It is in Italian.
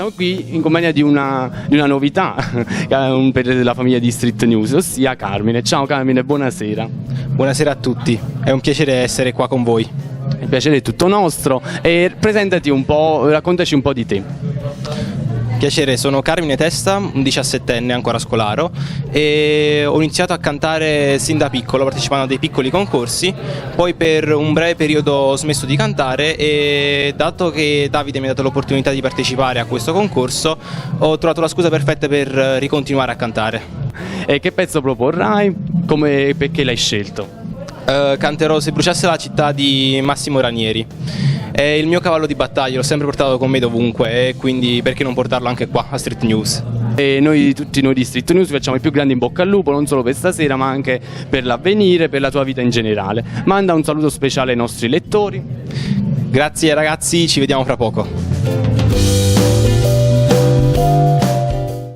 Siamo qui in compagnia di una novità per la famiglia di Street News, ossia Carmine. Ciao Carmine, buonasera. Buonasera a tutti, è un piacere essere qua con voi. Il piacere è tutto nostro e presentati un po', raccontaci un po' di te. Piacere, sono Carmine Testa, un 17enne ancora scolaro e ho iniziato a cantare sin da piccolo partecipando a dei piccoli concorsi, poi per un breve periodo ho smesso di cantare e dato che Davide mi ha dato l'opportunità di partecipare a questo concorso ho trovato la scusa perfetta per ricontinuare a cantare. E che pezzo proporrai? Perché l'hai scelto? Canterò Se bruciasse la città di Massimo Ranieri. È il mio cavallo di battaglia, l'ho sempre portato con me dovunque e quindi perché non portarlo anche qua a Street News. E tutti noi di Street News facciamo i più grandi in bocca al lupo, non solo per stasera ma anche per l'avvenire, per la tua vita in generale. Manda un saluto speciale ai nostri lettori. Grazie ragazzi, ci vediamo fra poco.